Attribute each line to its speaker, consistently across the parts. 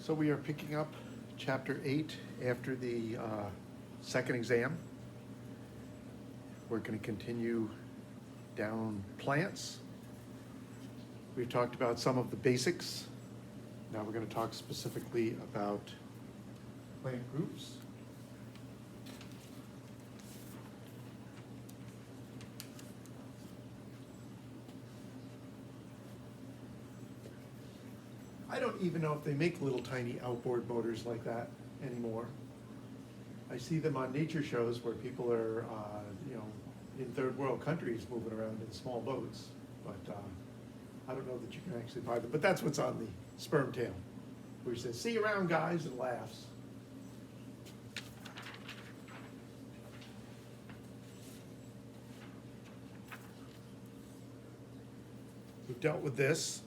Speaker 1: So we are picking up chapter 8 after the second exam. We're going to continue down plants. We've talked about some of the basics. Now we're going to talk specifically about plant groups. I don't even know if they make little tiny outboard motors like that anymore. I see them on nature shows where people are, in third world countries moving around in small boats. But I don't know that you can actually buy them. But that's what's on the sperm tail, where he says, "See you around, guys," and laughs. We've dealt with this.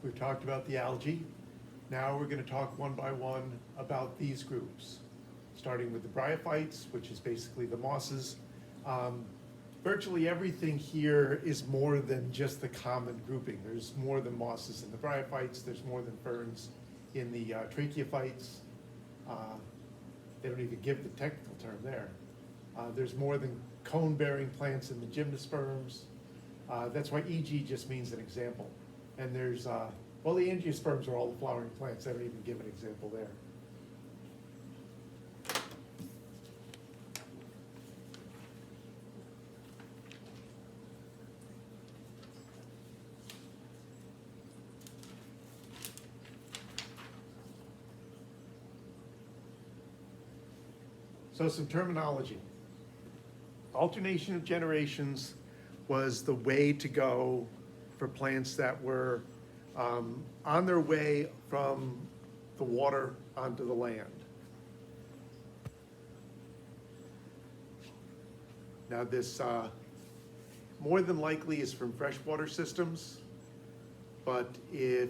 Speaker 1: We've talked about the algae. Now we're going to talk one by one about these groups, starting with the bryophytes, which is basically the mosses. Virtually everything here is more than just the common grouping. There's more than mosses in the bryophytes. There's more than ferns in the tracheophytes. They don't even give the technical term there. There's more than cone-bearing plants in the gymnosperms. That's why EG just means an example. And there's, the angiosperms are all the flowering plants. They don't even give an example there. So some terminology. Alternation of generations was the way to go for plants that were on their way from the water onto the land. Now this more than likely is from freshwater systems, but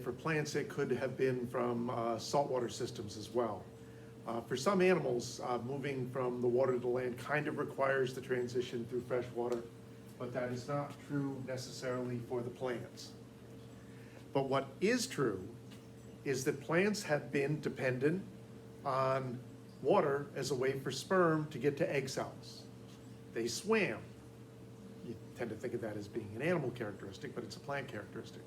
Speaker 1: for plants it could have been from saltwater systems as well. For some animals, moving from the water to the land kind of requires the transition through freshwater, but that is not true necessarily for the plants. But what is true is that plants have been dependent on water as a way for sperm to get to egg cells. They swam. You tend to think of that as being an animal characteristic, but it's a plant characteristic.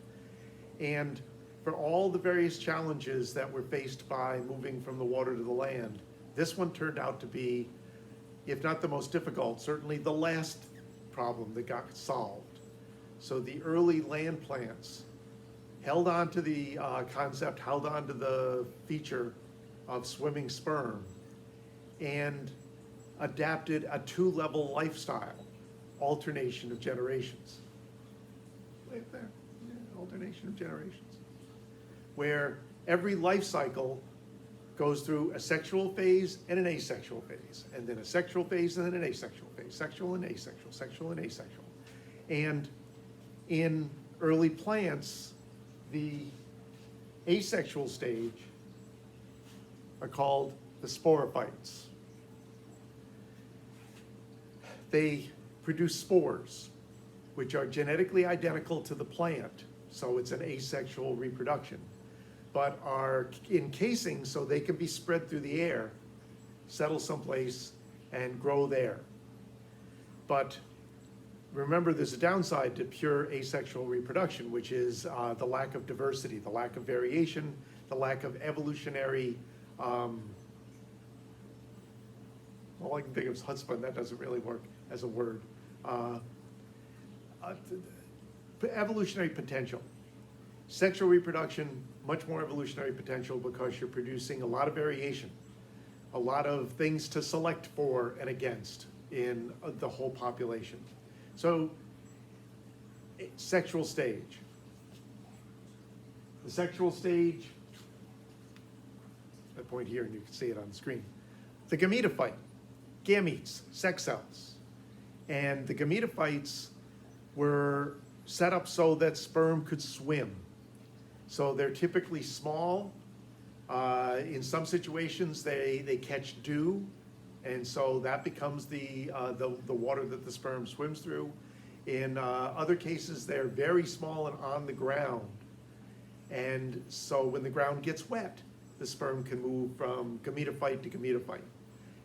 Speaker 1: And for all the various challenges that were faced by moving from the water to the land, this one turned out to be, if not the most difficult, certainly the last problem that got solved. So the early land plants held on to the concept, held on to the feature of swimming sperm, and adapted a two-level lifestyle, alternation of generations. Right there, yeah, alternation of generations. Where every life cycle goes through a sexual phase and an asexual phase, and then a sexual phase and then an asexual phase, sexual and asexual, sexual and asexual. And in early plants, the asexual stage are called the sporophytes. They produce spores, which are genetically identical to the plant, so it's an asexual reproduction, but are encasing so they can be spread through the air, settle someplace, and grow there. But remember, there's a downside to pure asexual reproduction, which is the lack of diversity, the lack of variation, the lack of evolutionary, all I can think of is chutzpah, that doesn't really work as a word. Evolutionary potential. Sexual reproduction, much more evolutionary potential because you're producing a lot of variation, a lot of things to select for and against in the whole population. So, sexual stage. The sexual stage, I point here and you can see it on the screen. The gametophyte, gametes, sex cells. And the gametophytes were set up so that sperm could swim. So they're typically small. In some situations, they catch dew, and so that becomes the water that the sperm swims through. In other cases, they're very small and on the ground, And so when the ground gets wet, the sperm can move from gametophyte to gametophyte.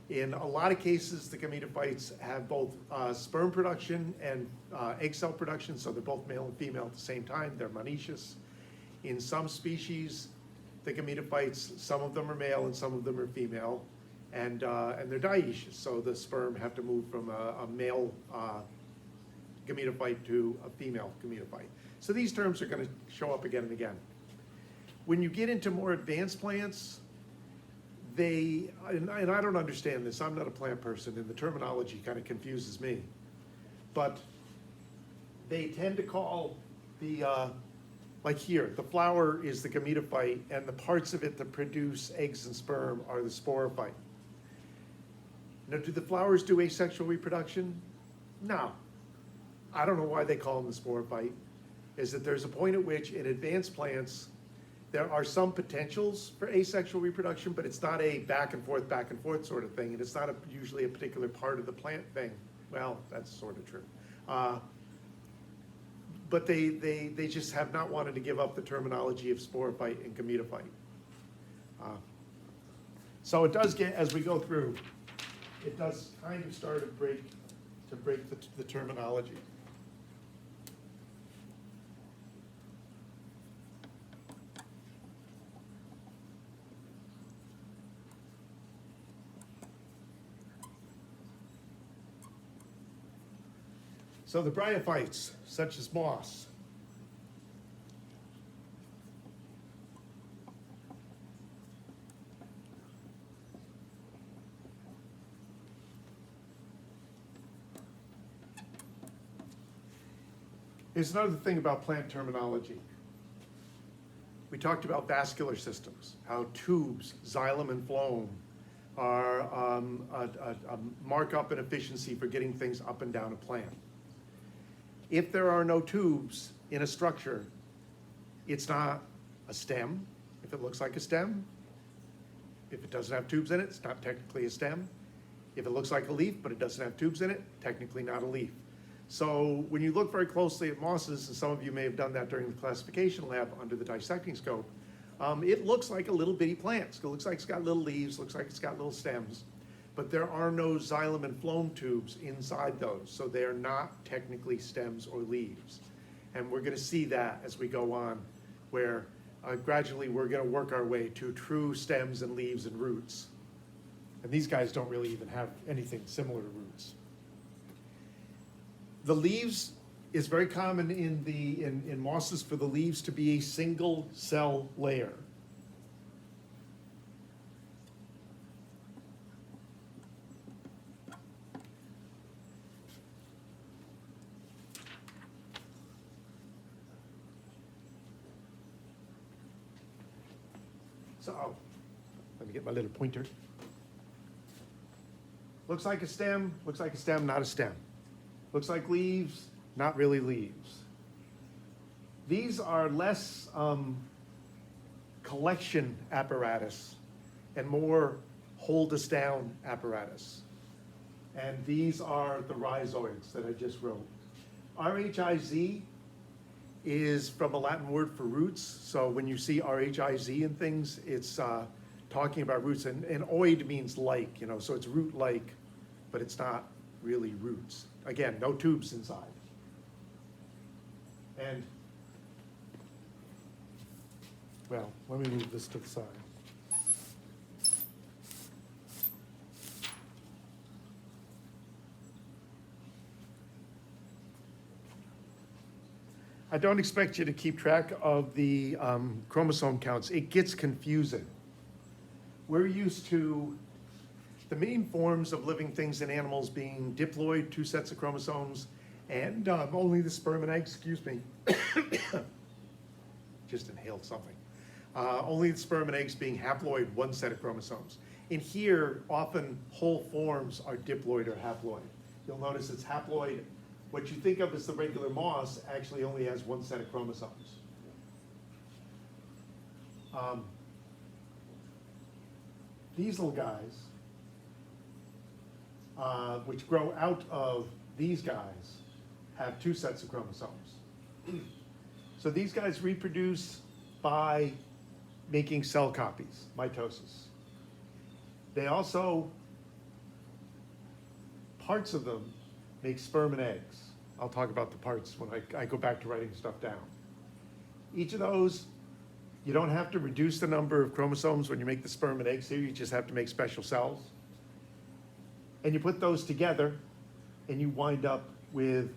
Speaker 1: In a lot of cases, the gametophytes have both sperm production and egg cell production, so they're both male and female at the same time. They're monoecious. In some species, the gametophytes, some of them are male and some of them are female, and they're dioecious, so the sperm have to move from a male gametophyte to a female gametophyte. So these terms are going to show up again and again. When you get into more advanced plants, and I don't understand this, I'm not a plant person, and the terminology kind of confuses me, but they tend to call the, like here, the flower is the gametophyte, and the parts of it that produce eggs and sperm are the sporophyte. Now, do the flowers do asexual reproduction? No. I don't know why they call them the sporophyte, is that there's a point at which in advanced plants, there are some potentials for asexual reproduction, but it's not a back and forth sort of thing, and it's not usually a particular part of the plant thing. Well, that's sort of true. But they just have not wanted to give up the terminology of sporophyte and gametophyte. So it does get, as we go through, it does kind of start to break the terminology. So the bryophytes, such as moss, here's another thing about plant terminology. We talked about vascular systems, how tubes, xylem and phloem, are a markup and efficiency for getting things up and down a plant. If there are no tubes in a structure, it's not a stem. If it looks like a stem, if it doesn't have tubes in it, it's not technically a stem. If it looks like a leaf, but it doesn't have tubes in it, technically not a leaf. So when you look very closely at mosses, and some of you may have done that during the classification lab under the dissecting scope, it looks like a little bitty plant. It looks like it's got little leaves, looks like it's got little stems. But there are no xylem and phloem tubes inside those, so they're not technically stems or leaves. And we're going to see that as we go on, where gradually we're going to work our way to true stems and leaves and roots. And these guys don't really even have anything similar to roots. The leaves is very common in mosses for the leaves to be a single cell layer. So, let me get my little pointer. Looks like a stem, not a stem. Looks like leaves, not really leaves. These are less collection apparatus and more hold us down apparatus. And these are the rhizoids that I just wrote. RHIZ is from a Latin word for roots. So when you see RHIZ in things, it's talking about roots. And oid means like, so it's root-like, but it's not really roots. Again, no tubes inside. And, well, let me move this to the side. I don't expect you to keep track of the chromosome counts. It gets confusing. We're used to the main forms of living things in animals being diploid, 2 sets of chromosomes, and only the sperm and egg, excuse me, just inhaled something. Only the sperm and eggs being haploid, 1 set of chromosomes. In here, often whole forms are diploid or haploid. You'll notice it's haploid. What you think of as the regular moss actually only has 1 set of chromosomes. These little guys, which grow out of these guys, have 2 sets of chromosomes. So these guys reproduce by making cell copies, mitosis. They also, parts of them make sperm and eggs. I'll talk about the parts when I go back to writing stuff down. Each of those, you don't have to reduce the number of chromosomes when you make the sperm and eggs here, you just have to make special cells. And you put those together and you wind up with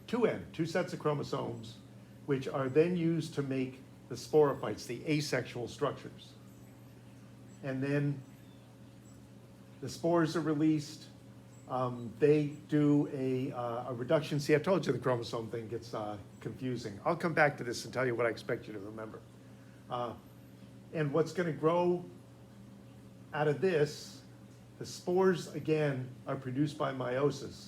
Speaker 1: two sets of chromosomes, which are then used to make the sporophytes, the asexual structures. And then the spores are released. They do a reduction. See, I told you the chromosome thing gets confusing. I'll come back to this and tell you what I expect you to remember. And what's going to grow out of this, the spores, again, are produced by meiosis.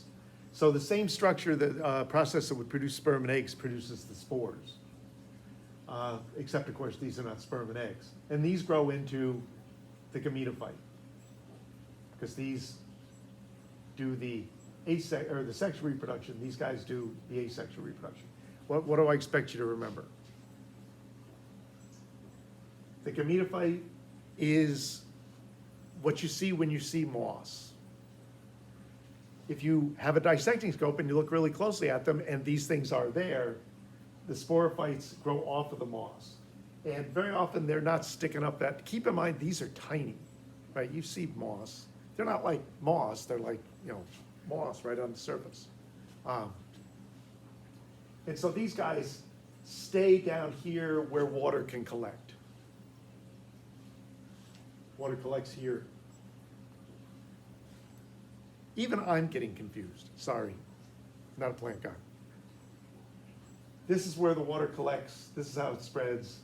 Speaker 1: So the same structure, that process that would produce sperm and eggs produces the spores. Except, of course, these are not sperm and eggs. And these grow into the gametophyte, because these do the sexual reproduction. These guys do the asexual reproduction. What do I expect you to remember? The gametophyte is what you see when you see moss. If you have a dissecting scope and you look really closely at them and these things are there, the sporophytes grow off of the moss. And very often they're not sticking up that, keep in mind, these are tiny, right? You see moss. They're not like moss, they're like, moss right on the surface. And so these guys stay down here where water can collect. Water collects here. Even I'm getting confused, sorry, not a plant guy. This is where the water collects, this is how it spreads.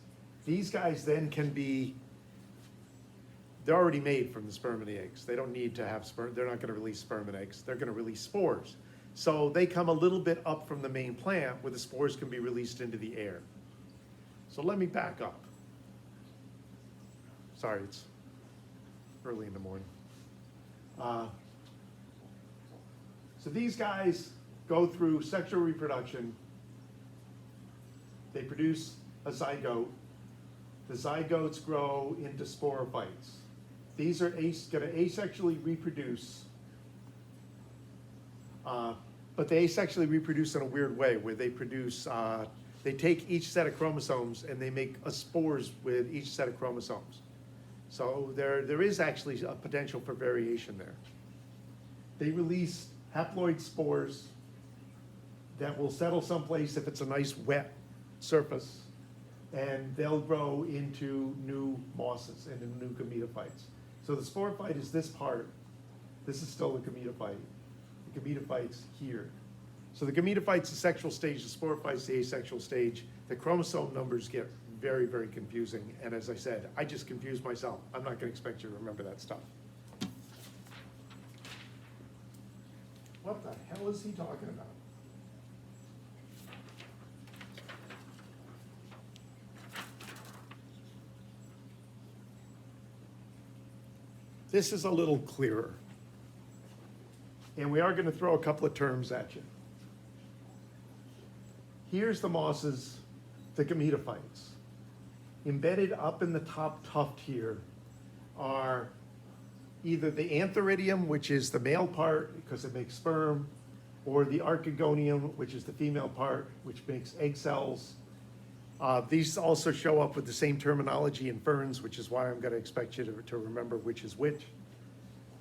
Speaker 1: These guys then can be, they're already made from the sperm and the eggs. They don't need to have sperm, they're not gonna release sperm and eggs, they're gonna release spores. So they come a little bit up from the main plant where the spores can be released into the air. So let me back up. Sorry, it's early in the morning. So these guys go through sexual reproduction. They produce a zygote. The zygotes grow into sporophytes. These are going to asexually reproduce, but they asexually reproduce in a weird way, where they produce, they take each set of chromosomes and they make spores with each set of chromosomes. So there is actually a potential for variation there. They release haploid spores that will settle someplace if it's a nice wet surface, and they'll grow into new mosses and into new gametophytes. So the sporophyte is this part. This is still the gametophyte. The gametophyte's here. So the gametophyte's the sexual stage, the sporophyte's the asexual stage. The chromosome numbers get very, very confusing. And as I said, I just confused myself. I'm not gonna expect you to remember that stuff. What the hell is he talking about? This is a little clearer. And we are going to throw a couple of terms at you. Here's the mosses, the gametophytes. Embedded up in the top tuft here are either the antheridium, which is the male part because it makes sperm, or the archegonium, which is the female part, which makes egg cells. These also show up with the same terminology in ferns, which is why I'm going to expect you to remember which is which.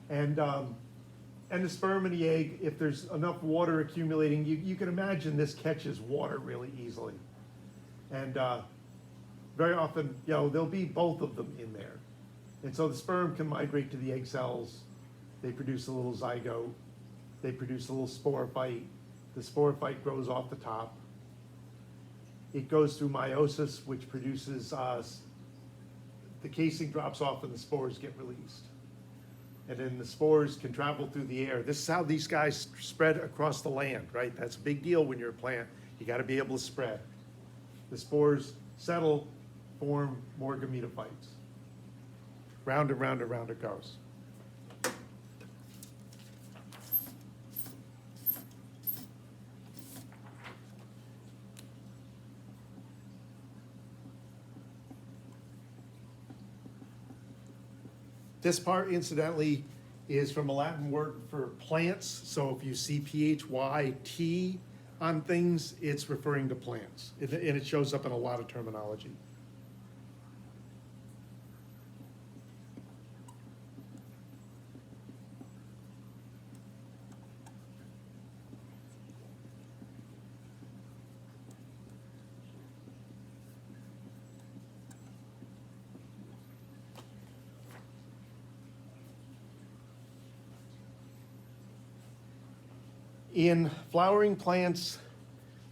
Speaker 1: And the sperm and the egg, if there's enough water accumulating, you can imagine this catches water really easily. And very often, there'll be both of them in there. And so the sperm can migrate to the egg cells. They produce a little zygote. They produce a little sporophyte. The sporophyte grows off the top. It goes through meiosis, which produces, the casing drops off and the spores get released. And then the spores can travel through the air. This is how these guys spread across the land, right? That's a big deal when you're a plant. You gotta be able to spread. The spores settle, form more gametophytes. Round and round and round it goes. This part incidentally is from a Latin word for plants, so if you see PHYT on things, it's referring to plants, and it shows up in a lot of terminology. In flowering plants,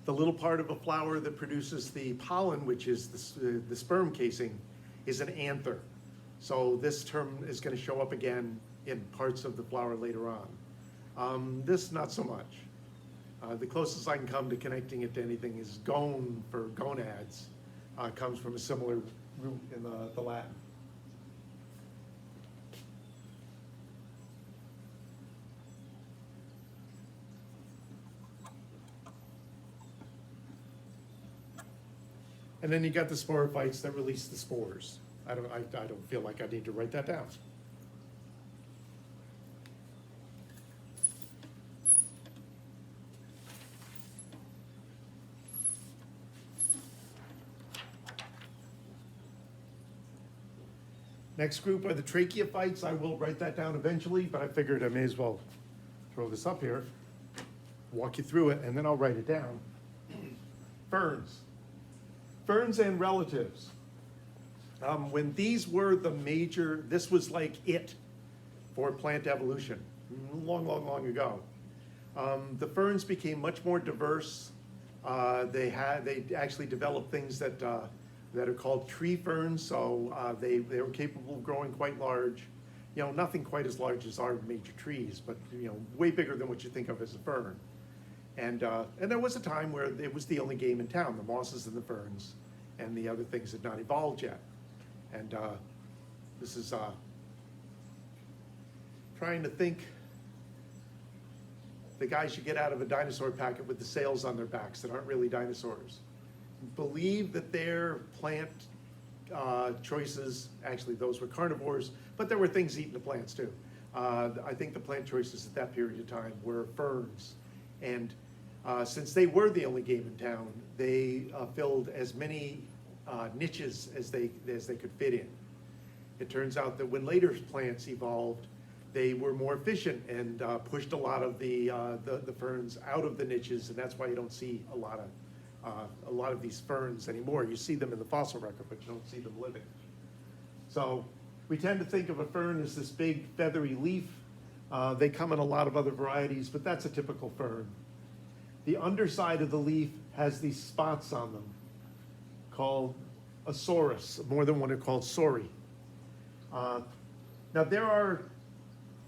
Speaker 1: the little part of a flower that produces the pollen, which is the sperm casing, is an anther. So this term is going to show up again in parts of the flower later on. This, not so much. The closest I can come to connecting it to anything is gone for gonads, comes from a similar root in the Latin. And then you got the sporophytes that release the spores. I don't feel like I need to write that down. Next group are the tracheophytes. I will write that down eventually, but I figured I may as well throw this up here, walk you through it, and then I'll write it down. Ferns. Ferns and relatives. When these were the major, this was like it for plant evolution, long, long, long ago. The ferns became much more diverse. They actually developed things that are called tree ferns, so they were capable of growing quite large. You know, nothing quite as large as our major trees, but you know, way bigger than what you think of as a fern. And there was a time where it was the only game in town, the mosses and the ferns, and the other things had not evolved yet. And this is trying to think the guys you get out of a dinosaur packet with the sails on their backs that aren't really dinosaurs. Believe that their plant choices, actually those were carnivores, but there were things eating the plants too. I think the plant choices at that period of time were ferns. And since they were the only game in town, they filled as many niches as they could fit in. It turns out that when later plants evolved, they were more efficient and pushed a lot of the ferns out of the niches, and that's why you don't see a lot of these ferns anymore. You see them in the fossil record, but you don't see them living. So we tend to think of a fern as this big feathery leaf. They come in a lot of other varieties, but that's a typical fern. The underside of the leaf has these spots on them called a sorus. More than one are called sori. Now there are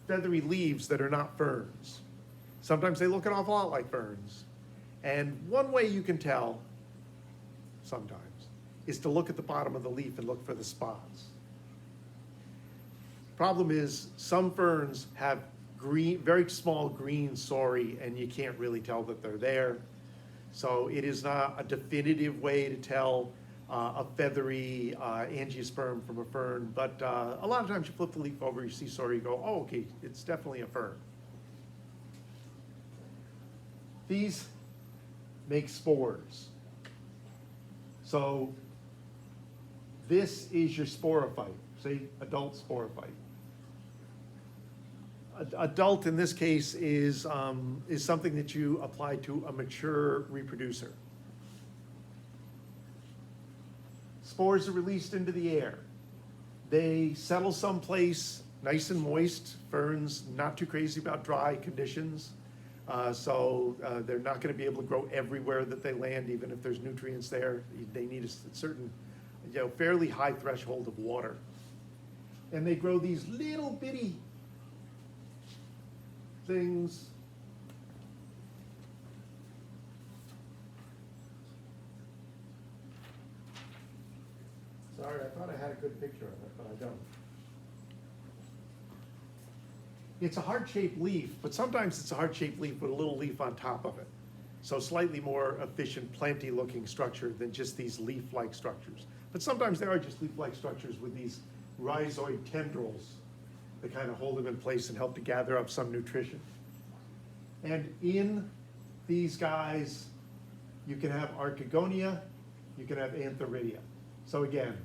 Speaker 1: feathery leaves that are not ferns. Sometimes they look an awful lot like ferns. And one way you can tell, sometimes, is to look at the bottom of the leaf and look for the spots. Problem is, some ferns have green, very small green sori, and you can't really tell that they're there. So it is not a definitive way to tell a feathery angiosperm from a fern, but a lot of times you flip the leaf over, you see sori, you go, oh, okay, it's definitely a fern. These make spores. So this is your sporophyte, see, adult sporophyte. Adult in this case is something that you apply to a mature reproducer. Spores are released into the air. They settle someplace nice and moist. Ferns, not too crazy about dry conditions. So they're not going to be able to grow everywhere that they land, even if there's nutrients there. They need a certain, fairly high threshold of water. And they grow these little bitty things. Sorry, I thought I had a good picture of it, but I don't. It's a heart-shaped leaf, but sometimes it's a heart-shaped leaf with a little leaf on top of it. So slightly more efficient, planty-looking structure than just these leaf-like structures. But sometimes there are just leaf-like structures with these rhizoid tendrils that kind of hold them in place and help to gather up some nutrition. And in these guys, you can have archegonia, you can have antheridia. So again,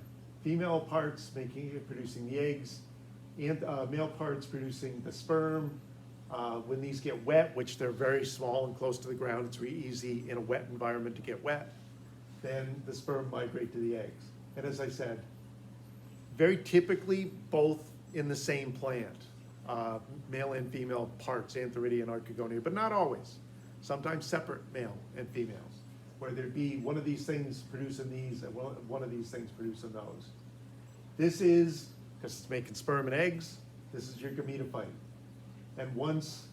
Speaker 1: female parts producing the eggs, and male parts producing the sperm. When these get wet, which they're very small and close to the ground, it's really easy in a wet environment to get wet, then the sperm migrate to the eggs. And as I said, very typically both in the same plant, male and female parts, antheridia and archegonia, but not always. Sometimes separate male and females, where there'd be one of these things producing these and one of these things producing those. This is, because it's making sperm and eggs, this is your gametophyte. And once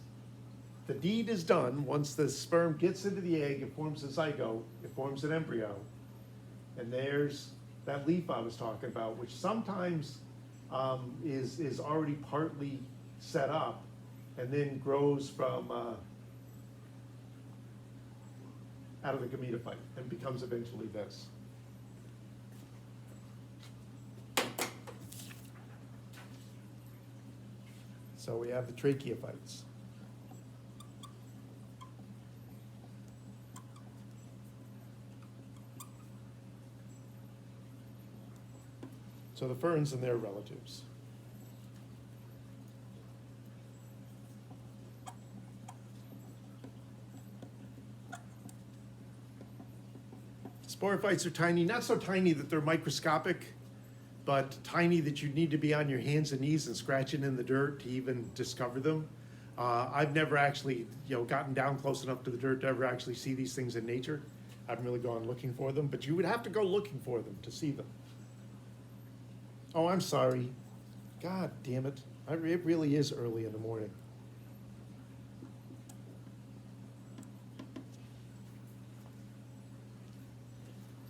Speaker 1: the deed is done, once the sperm gets into the egg, it forms a zygote, it forms an embryo, and there's that leaf I was talking about, which sometimes is already partly set up and then grows from out of the gametophyte and becomes eventually this. So we have the tracheophytes. So the ferns and their relatives. Sporophytes are tiny, not so tiny that they're microscopic, but tiny that you need to be on your hands and knees and scratching in the dirt to even discover them. I've never actually, gotten down close enough to the dirt to ever actually see these things in nature. I haven't really gone looking for them, but you would have to go looking for them to see them. Oh, I'm sorry. God damn it. It really is early in the morning.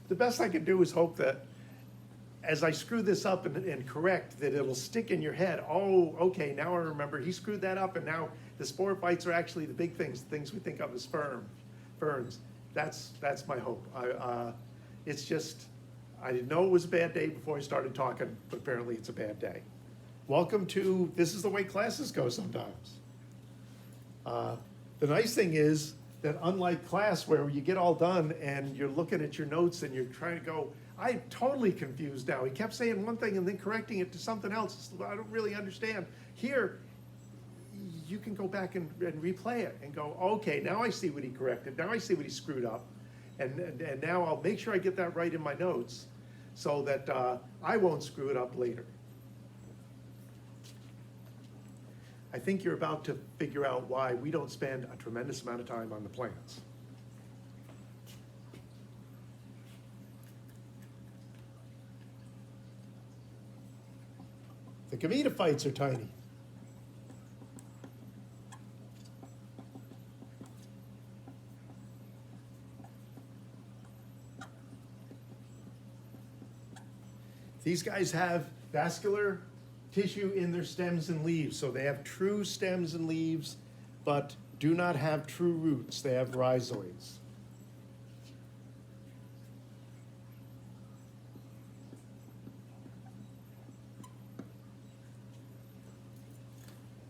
Speaker 1: The best I could do is hope that as I screw this up and correct, that it'll stick in your head. Oh, okay, now I remember he screwed that up, and now the sporophytes are actually the big things, the things we think of as ferns. That's my hope. It's just, I didn't know it was a bad day before I started talking, but apparently it's a bad day. Welcome to, this is the way classes go sometimes. The nice thing is that unlike class where you get all done and you're looking at your notes and you're trying to go, I'm totally confused now. He kept saying one thing and then correcting it to something else. I don't really understand. Here, you can go back and replay it and go, okay, now I see what he corrected. Now I see what he screwed up. And now I'll make sure I get that right in my notes so that I won't screw it up later. I think you're about to figure out why we don't spend a tremendous amount of time on the plants. The gametophytes are tiny. These guys have vascular tissue in their stems and leaves, so they have true stems and leaves, but do not have true roots. They have rhizoids.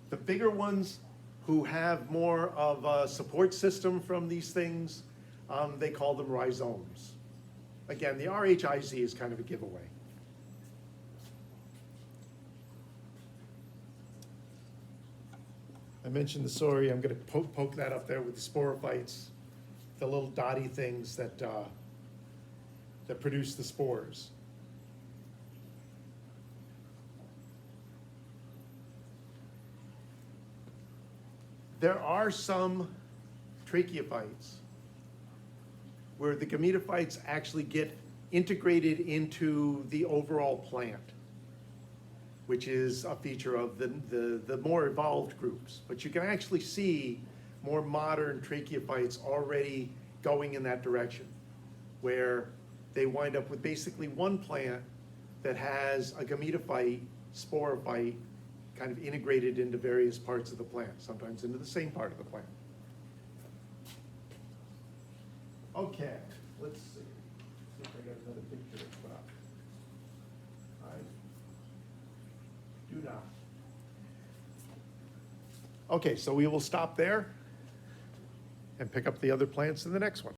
Speaker 1: The bigger ones who have more of a support system from these things, they call them rhizomes. Again, the RHIZ is kind of a giveaway. I mentioned the sorry, I'm going to poke that up there with the sporophytes, the little dotty things that produce the spores. There are some tracheophytes where the gametophytes actually get integrated into the overall plant, which is a feature of the more evolved groups. But you can actually see more modern tracheophytes already going in that direction, where they wind up with basically one plant that has a gametophyte, sporophyte, kind of integrated into various parts of the plant, sometimes into the same part of the plant. Okay, let's see. See if I got another picture to put up. I do not. Okay, so we will stop there and pick up the other plants in the next one.